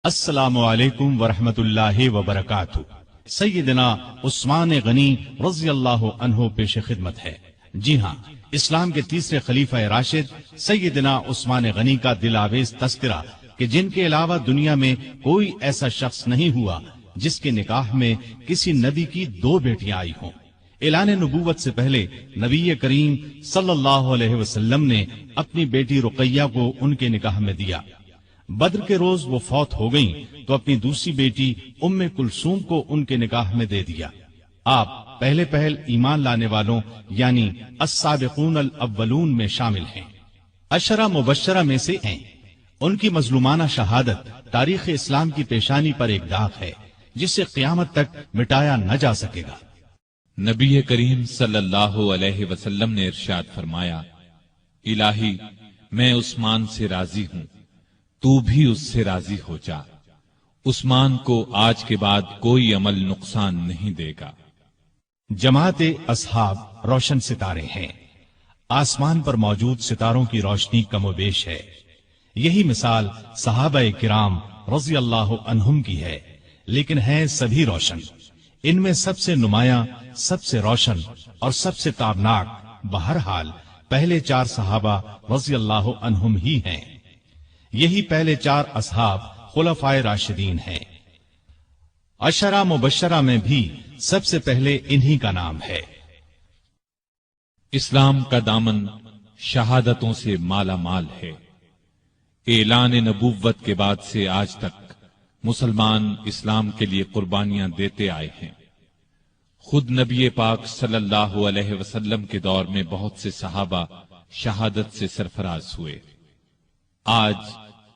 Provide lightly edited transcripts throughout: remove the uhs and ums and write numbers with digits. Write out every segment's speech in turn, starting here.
السلام علیکم ورحمۃ اللہ وبرکاتہ۔ سیدنا عثمان غنی رضی اللہ عنہ پیش خدمت ہے۔ جی ہاں، اسلام کے تیسرے خلیفہ راشد سیدنا عثمان غنی کا دل آویز تذکرہ کہ جن کے علاوہ دنیا میں کوئی ایسا شخص نہیں ہوا جس کے نکاح میں کسی نبی کی 2 بیٹیاں آئی ہوں۔ اعلان نبوت سے پہلے نبی کریم صلی اللہ علیہ وسلم نے اپنی بیٹی رقیہ کو ان کے نکاح میں دیا۔ بدر کے روز وہ فوت ہو گئیں تو اپنی دوسری بیٹی ام کلثوم کو ان کے نکاح میں دے دیا۔ آپ پہلے پہل ایمان لانے والوں یعنی السابقون الاولون میں شامل ہیں، عشرہ مبشرہ میں سے ہیں۔ ان کی مظلومانہ شہادت تاریخ اسلام کی پیشانی پر ایک داغ ہے جسے قیامت تک مٹایا نہ جا سکے گا۔ نبی کریم صلی اللہ علیہ وسلم نے ارشاد فرمایا، الہی میں عثمان سے راضی ہوں، تو بھی اس سے راضی ہو جا۔ عثمان کو آج کے بعد کوئی عمل نقصان نہیں دے گا۔ جماعت اصحاب روشن ستارے ہیں، آسمان پر موجود ستاروں کی روشنی کم و بیش ہے۔ یہی مثال صحابہ کرام رضی اللہ عنہم کی ہے، لیکن ہیں سبھی روشن۔ ان میں سب سے نمایاں، سب سے روشن اور سب سے تابناک بہرحال پہلے 4 صحابہ رضی اللہ عنہم ہی ہیں۔ یہی پہلے 4 اصحاب خلفائے راشدین ہیں۔ عشرہ مبشرہ میں بھی سب سے پہلے انہی کا نام ہے۔ اسلام کا دامن شہادتوں سے مالا مال ہے۔ اعلان نبوت کے بعد سے آج تک مسلمان اسلام کے لیے قربانیاں دیتے آئے ہیں۔ خود نبی پاک صلی اللہ علیہ وسلم کے دور میں بہت سے صحابہ شہادت سے سرفراز ہوئے۔ آج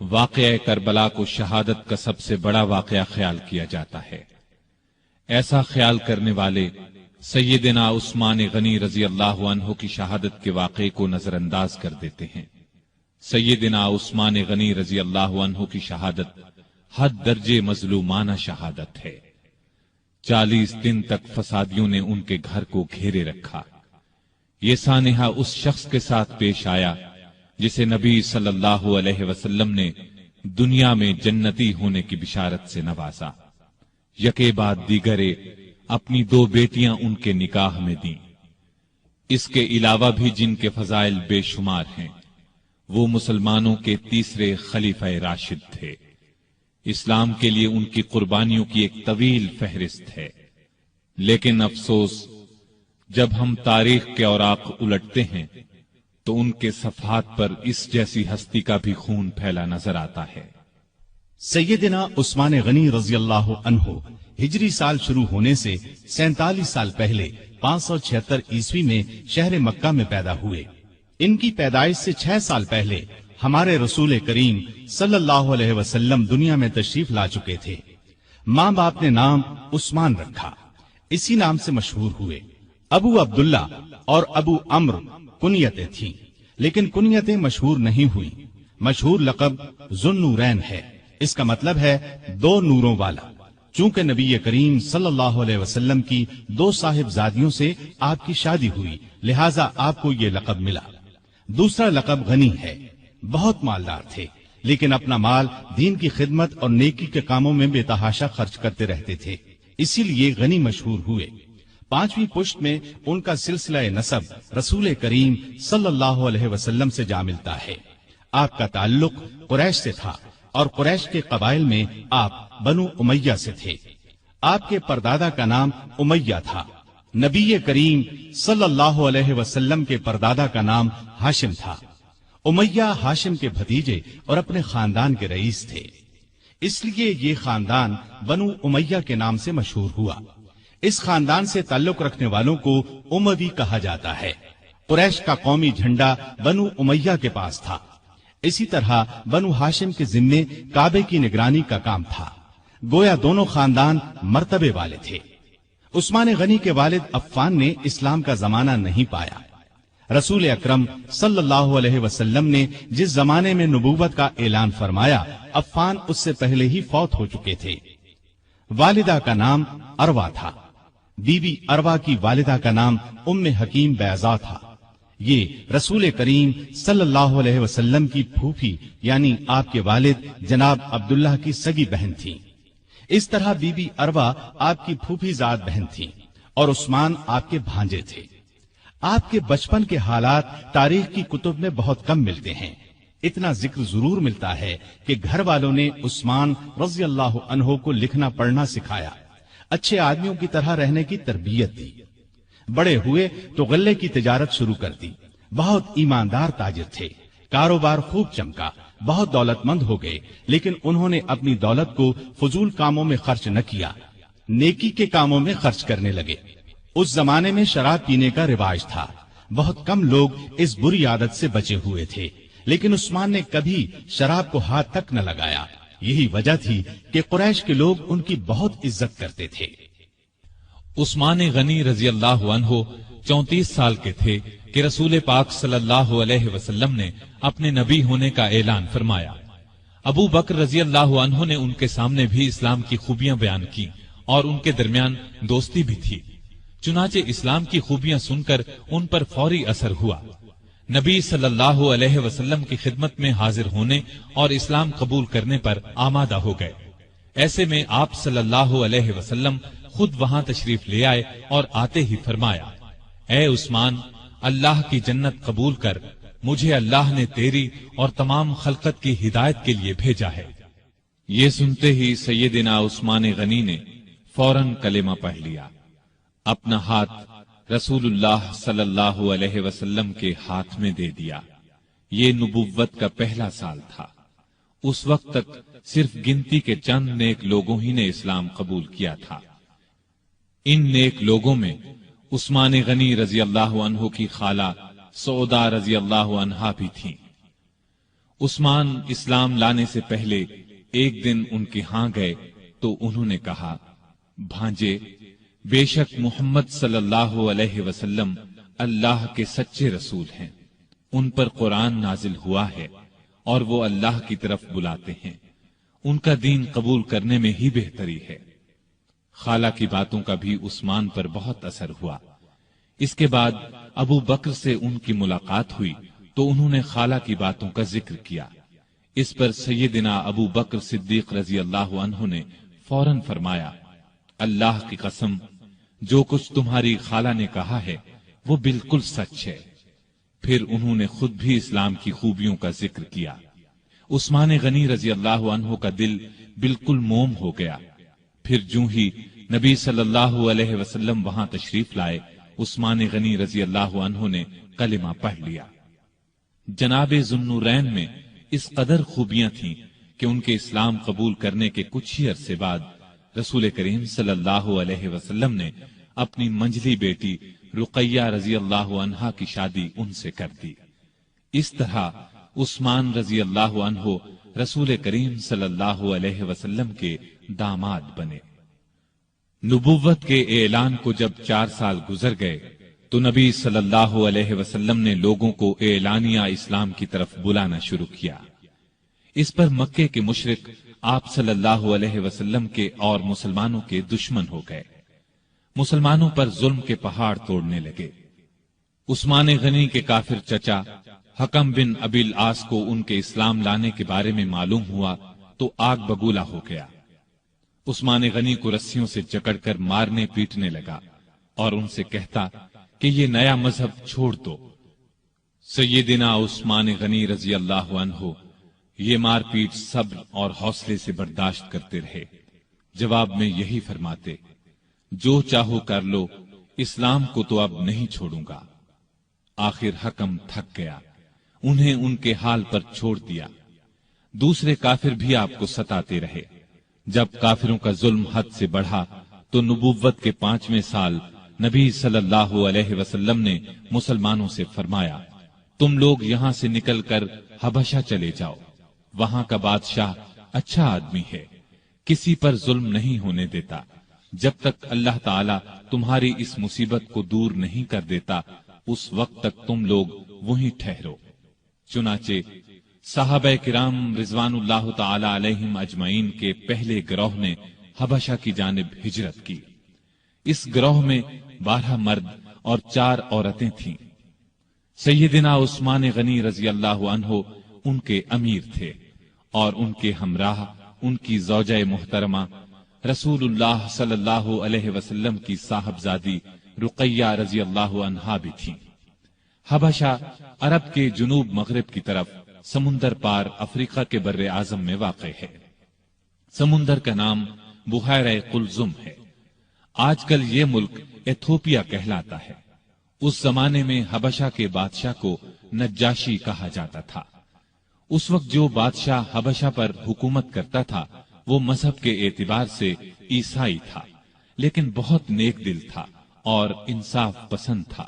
واقعہ کربلا کو شہادت کا سب سے بڑا واقعہ خیال کیا جاتا ہے۔ ایسا خیال کرنے والے سیدنا عثمان غنی رضی اللہ عنہ کی شہادت کے واقعے کو نظر انداز کر دیتے ہیں۔ سیدنا عثمان غنی رضی اللہ عنہ کی شہادت حد درجے مظلومانہ شہادت ہے۔ 40 دن تک فسادیوں نے ان کے گھر کو گھیرے رکھا۔ یہ سانحہ اس شخص کے ساتھ پیش آیا جسے نبی صلی اللہ علیہ وسلم نے دنیا میں جنتی ہونے کی بشارت سے نوازا۔ یکے بعد دیگرے اپنی 2 بیٹیاں ان کے نکاح میں دیں۔ اس کے علاوہ بھی جن کے فضائل بے شمار ہیں، وہ مسلمانوں کے تیسرے خلیفہ راشد تھے۔ اسلام کے لیے ان کی قربانیوں کی ایک طویل فہرست ہے، لیکن افسوس جب ہم تاریخ کے اوراق الٹتے ہیں تو ان کے صفحات پر اس جیسی ہستی کا بھی خون پھیلا نظر آتا ہے۔ سیدنا عثمان غنی رضی اللہ عنہ ہجری سال شروع ہونے سے 47 سال پہلے 576 عیسوی میں شہر مکہ میں پیدا ہوئے۔ ان کی پیدائش سے 6 سال پہلے ہمارے رسول کریم صلی اللہ علیہ وسلم دنیا میں تشریف لا چکے تھے۔ ماں باپ نے نام عثمان رکھا، اسی نام سے مشہور ہوئے۔ ابو عبداللہ اور ابو عمرو کنیتیں تھیں، لیکن کنیتیں مشہور نہیں ہوئی۔ مشہور لقب ذوالنورین ہے، اس کا مطلب ہے 2 نوروں والا۔ چونکہ نبی کریم صلی اللہ علیہ وسلم کی 2 صاحبزادیوں سے آپ کی شادی ہوئی، لہذا آپ کو یہ لقب ملا۔ دوسرا لقب غنی ہے، بہت مالدار تھے، لیکن اپنا مال دین کی خدمت اور نیکی کے کاموں میں بے تحاشا خرچ کرتے رہتے تھے، اسی لیے غنی مشہور ہوئے۔ 5ویں پشت میں ان کا سلسلہ نسب رسول کریم صلی اللہ علیہ وسلم سے جا ملتا ہے۔ آپ کا تعلق قریش سے تھا اور قریش کے قبائل میں آپ بنو امیہ سے تھے۔ آپ کے پردادا کا نام امیہ تھا۔ نبی کریم صلی اللہ علیہ وسلم کے پردادا کا نام ہاشم تھا۔ امیہ ہاشم کے بھتیجے اور اپنے خاندان کے رئیس تھے، اس لیے یہ خاندان بنو امیہ کے نام سے مشہور ہوا۔ اس خاندان سے تعلق رکھنے والوں کو اموی کہا جاتا ہے۔ قریش کا قومی جھنڈا بنو امیہ کے پاس تھا۔ اسی طرح بنو ہاشم کے ذمے کعبے کی نگرانی کا کام تھا۔ گویا دونوں خاندان مرتبے والے تھے۔ عثمان غنی کے والد عفان نے اسلام کا زمانہ نہیں پایا۔ رسول اکرم صلی اللہ علیہ وسلم نے جس زمانے میں نبوت کا اعلان فرمایا، عفان اس سے پہلے ہی فوت ہو چکے تھے۔ والدہ کا نام اروا تھا۔ بی بی اروا کی والدہ کا نام ام حکیم بیضا تھا۔ یہ رسول کریم صلی اللہ علیہ وسلم کی پھوپھی یعنی آپ کے والد جناب عبداللہ کی سگی بہن تھیں۔ اس طرح بی بی اروا آپ کی پھوپھی زاد بہن تھیں اور عثمان آپ کے بھانجے تھے۔ آپ کے بچپن کے حالات تاریخ کی کتب میں بہت کم ملتے ہیں۔ اتنا ذکر ضرور ملتا ہے کہ گھر والوں نے عثمان رضی اللہ عنہ کو لکھنا پڑھنا سکھایا، اچھے آدمیوں کی طرح رہنے کی تربیت دی۔ بڑے ہوئے تو غلے کی تجارت شروع کر دی۔ بہت ایماندار تاجر تھے، کاروبار خوب چمکا، بہت دولت مند ہو گئے، لیکن انہوں نے اپنی دولت کو فضول کاموں میں خرچ نہ کیا، نیکی کے کاموں میں خرچ کرنے لگے۔ اس زمانے میں شراب پینے کا رواج تھا، بہت کم لوگ اس بری عادت سے بچے ہوئے تھے، لیکن عثمان نے کبھی شراب کو ہاتھ تک نہ لگایا۔ یہی وجہ تھی کہ قریش کے لوگ ان کی بہت عزت کرتے تھے۔ عثمان غنی رضی اللہ عنہ 34 سال کے تھے کہ رسول پاک صلی اللہ علیہ وسلم نے اپنے نبی ہونے کا اعلان فرمایا۔ ابو بکر رضی اللہ عنہ نے ان کے سامنے بھی اسلام کی خوبیاں بیان کی اور ان کے درمیان دوستی بھی تھی، چنانچہ اسلام کی خوبیاں سن کر ان پر فوری اثر ہوا۔ نبی صلی اللہ علیہ وسلم کی خدمت میں حاضر ہونے اور اسلام قبول کرنے پر آمادہ ہو گئے۔ ایسے میں آپ صلی اللہ علیہ وسلم خود وہاں تشریف لے آئے اور آتے ہی فرمایا، اے عثمان، اللہ کی جنت قبول کر، مجھے اللہ نے تیری اور تمام خلقت کی ہدایت کے لیے بھیجا ہے۔ یہ سنتے ہی سیدنا عثمان غنی نے فوراً کلمہ پڑھ لیا، اپنا ہاتھ رسول اللہ صلی اللہ علیہ وسلم کے ہاتھ میں دے دیا۔ یہ نبوت کا پہلا سال تھا۔ اس وقت تک صرف گنتی کے چند نیک لوگوں ہی نے اسلام قبول کیا تھا۔ ان نیک لوگوں میں عثمان غنی رضی اللہ عنہ کی خالہ سودا رضی اللہ عنہا بھی تھیں۔ عثمان اسلام لانے سے پہلے ایک دن ان کے ہاں گئے تو انہوں نے کہا، بھانجے، بے شک محمد صلی اللہ علیہ وسلم اللہ کے سچے رسول ہیں، ان پر قرآن نازل ہوا ہے اور وہ اللہ کی طرف بلاتے ہیں، ان کا دین قبول کرنے میں ہی بہتری ہے۔ خالہ کی باتوں کا بھی عثمان پر بہت اثر ہوا۔ اس کے بعد ابو بکر سے ان کی ملاقات ہوئی تو انہوں نے خالہ کی باتوں کا ذکر کیا۔ اس پر سیدنا ابو بکر صدیق رضی اللہ عنہ نے فوراً فرمایا، اللہ کی قسم، جو کچھ تمہاری خالہ نے کہا ہے وہ بالکل سچ ہے۔ پھر انہوں نے خود بھی اسلام کی خوبیوں کا ذکر کیا۔ عثمان غنی رضی اللہ عنہ کا دل بالکل موم ہو گیا۔ پھر جو ہی نبی صلی اللہ علیہ وسلم وہاں تشریف لائے، عثمان غنی رضی اللہ عنہ نے کلمہ پڑھ لیا۔ جناب ذوالنورین میں اس قدر خوبیاں تھیں کہ ان کے اسلام قبول کرنے کے کچھ ہی عرصے بعد رسول کریم صلی اللہ علیہ وسلم نے اپنی منجلی بیٹی رقیہ رضی اللہ عنہا کی شادی ان سے کر دی۔ اس طرح عثمان رضی اللہ عنہ رسول کریم صلی اللہ علیہ وسلم کے داماد بنے۔ نبوت کے اعلان کو جب 4 سال گزر گئے تو نبی صلی اللہ علیہ وسلم نے لوگوں کو اعلانیہ اسلام کی طرف بلانا شروع کیا۔ اس پر مکے کے مشرک آپ صلی اللہ علیہ وسلم کے اور مسلمانوں کے دشمن ہو گئے، مسلمانوں پر ظلم کے پہاڑ توڑنے لگے۔ عثمان غنی کے کافر چچا حکم بن ابی العاص کو ان کے اسلام لانے کے بارے میں معلوم ہوا تو آگ بگولا ہو گیا۔ عثمان غنی کو رسیوں سے جکڑ کر مارنے پیٹنے لگا اور ان سے کہتا کہ یہ نیا مذہب چھوڑ دو۔ سیدنا عثمان غنی رضی اللہ عنہ یہ مار پیٹ صبر اور حوصلے سے برداشت کرتے رہے، جواب میں یہی فرماتے، جو چاہو کر لو، اسلام کو تو اب نہیں چھوڑوں گا۔ آخر حکم تھک گیا، انہیں ان کے حال پر چھوڑ دیا۔ دوسرے کافر بھی آپ کو ستاتے رہے۔ جب کافروں کا ظلم حد سے بڑھا تو نبوت کے 5ویں سال نبی صلی اللہ علیہ وسلم نے مسلمانوں سے فرمایا، تم لوگ یہاں سے نکل کر حبشہ چلے جاؤ، وہاں کا بادشاہ اچھا آدمی ہے، کسی پر ظلم نہیں ہونے دیتا، جب تک اللہ تعالی تمہاری اس مصیبت کو دور نہیں کر دیتا اس وقت تک تم لوگ وہیں ٹھہرو۔ چنانچہ صحابہ کرام رضوان اللہ تعالی علیہم اجمعین کے پہلے گروہ نے حبشہ کی جانب ہجرت کی۔ اس گروہ میں 12 مرد اور 4 عورتیں تھیں۔ سیدنا عثمان غنی رضی اللہ عنہ ان کے امیر تھے اور ان کے ہمراہ ان کی زوجہ محترمہ رسول اللہ صلی اللہ علیہ وسلم کی صاحبزادی رقیہ رضی اللہ عنہا بھی تھیں۔ حبشہ عرب کے جنوب مغرب کی طرف سمندر پار افریقہ کے بر اعظم میں واقع ہے۔ سمندر کا نام بحیرہ قلزم ہے۔ آج کل یہ ملک ایتھوپیا کہلاتا ہے۔ اس زمانے میں حبشہ کے بادشاہ کو نجاشی کہا جاتا تھا۔ اس وقت جو بادشاہ حبشہ پر حکومت کرتا تھا وہ مذہب کے اعتبار سے عیسائی تھا، لیکن بہت نیک دل تھا اور انصاف پسند تھا۔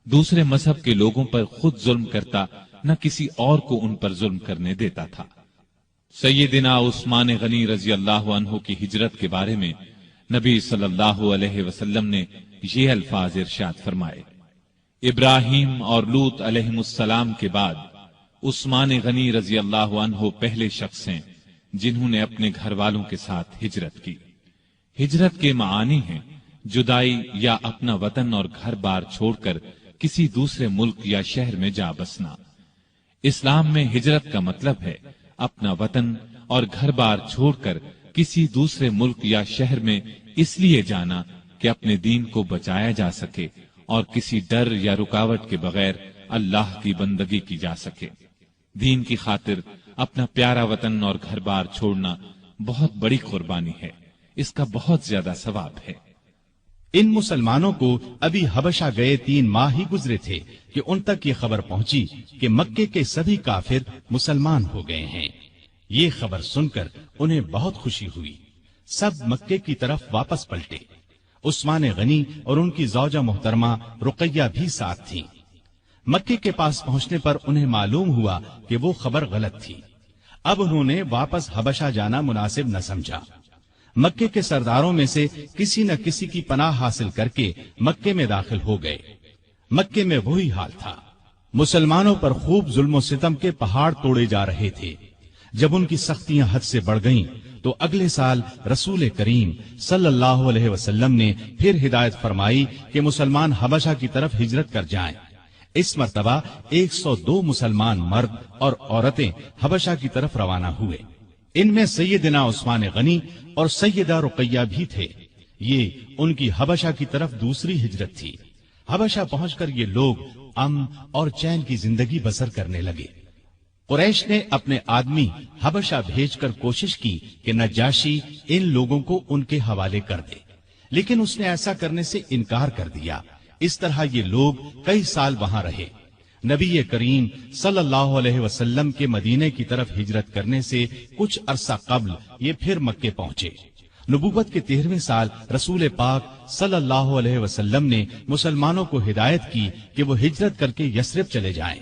دوسرے مذہب کے لوگوں پر خود ظلم کرتا، نہ کسی اور کو ان پر ظلم کرنے دیتا تھا۔ سیدنا عثمان غنی رضی اللہ عنہ کی ہجرت کے بارے میں نبی صلی اللہ علیہ وسلم نے یہ الفاظ ارشاد فرمائے: ابراہیم اور لوط علیہ السلام کے بعد عثمان غنی رضی اللہ عنہ پہلے شخص ہیں جنہوں نے اپنے گھر والوں کے ساتھ ہجرت کی۔ ہجرت کے معانی ہیں جدائی یا اپنا وطن اور گھر بار چھوڑ کر کسی دوسرے ملک یا شہر میں جا بسنا۔ اسلام میں ہجرت کا مطلب ہے اپنا وطن اور گھر بار چھوڑ کر کسی دوسرے ملک یا شہر میں اس لیے جانا کہ اپنے دین کو بچایا جا سکے اور کسی ڈر یا رکاوٹ کے بغیر اللہ کی بندگی کی جا سکے۔ دین کی خاطر اپنا پیارا وطن اور گھر بار چھوڑنا بہت بڑی قربانی ہے، اس کا بہت زیادہ ثواب ہے۔ ان مسلمانوں کو ابھی حبشہ گئے 3 ماہ ہی گزرے تھے کہ ان تک یہ خبر پہنچی کہ مکے کے سبھی کافر مسلمان ہو گئے ہیں۔ یہ خبر سن کر انہیں بہت خوشی ہوئی۔ سب مکے کی طرف واپس پلٹے۔ عثمان غنی اور ان کی زوجہ محترمہ رقیہ بھی ساتھ تھیں۔ مکے کے پاس پہنچنے پر انہیں معلوم ہوا کہ وہ خبر غلط تھی۔ اب انہوں نے واپس حبشہ جانا مناسب نہ سمجھا۔ مکے کے سرداروں میں سے کسی نہ کسی کی پناہ حاصل کر کے مکے میں داخل ہو گئے۔ مکے میں وہی حال تھا۔ مسلمانوں پر خوب ظلم و ستم کے پہاڑ توڑے جا رہے تھے۔ جب ان کی سختیاں حد سے بڑھ گئیں تو اگلے سال رسول کریم صلی اللہ علیہ وسلم نے پھر ہدایت فرمائی کہ مسلمان حبشہ کی طرف ہجرت کر جائیں۔ اس مرتبہ 102 مسلمان مرد اور عورتیں حبشہ کی طرف روانہ ہوئے۔ ان میں سیدنا عثمان غنی اور سیدہ رقیہ بھی تھے۔ یہ ان کی حبشہ کی طرف دوسری ہجرت تھی۔ حبشہ پہنچ کر یہ لوگ امن اور چین کی زندگی بسر کرنے لگے۔ قریش نے اپنے آدمی حبشہ بھیج کر کوشش کی کہ نجاشی ان لوگوں کو ان کے حوالے کر دے، لیکن اس نے ایسا کرنے سے انکار کر دیا۔ اس طرح یہ لوگ کئی سال وہاں رہے۔ نبی کریم صلی اللہ علیہ وسلم کے مدینے کی طرف ہجرت کرنے سے کچھ عرصہ قبل یہ پھر مکے پہنچے۔ نبوت کے 13ویں سال رسول پاک صلی اللہ علیہ وسلم نے مسلمانوں کو ہدایت کی کہ وہ ہجرت کر کے یثرب چلے جائیں۔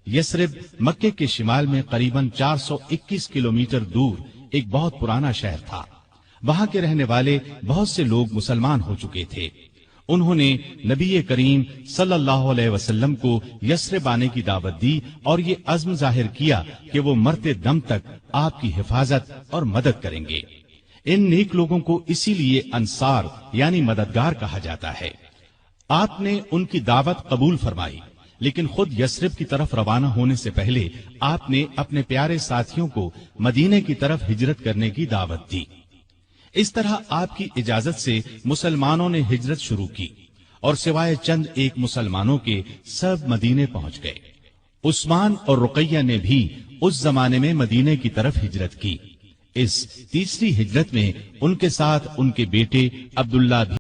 یثرب مکے کے شمال میں قریباً 421 کلومیٹر دور ایک بہت پرانا شہر تھا۔ وہاں کے رہنے والے بہت سے لوگ مسلمان ہو چکے تھے۔ انہوں نے نبی کریم صلی اللہ علیہ وسلم کو یثرب آنے کی دعوت دی اور یہ عزم ظاہر کیا کہ وہ مرتے دم تک آپ کی حفاظت اور مدد کریں گے۔ ان نیک لوگوں کو اسی لیے انصار یعنی مددگار کہا جاتا ہے۔ آپ نے ان کی دعوت قبول فرمائی، لیکن خود یثرب کی طرف روانہ ہونے سے پہلے آپ نے اپنے پیارے ساتھیوں کو مدینے کی طرف ہجرت کرنے کی دعوت دی۔ اس طرح آپ کی اجازت سے مسلمانوں نے ہجرت شروع کی اور سوائے چند ایک مسلمانوں کے سب مدینے پہنچ گئے۔ عثمان اور رقیہ نے بھی اس زمانے میں مدینے کی طرف ہجرت کی۔ اس تیسری ہجرت میں ان کے ساتھ ان کے بیٹے عبداللہ بھی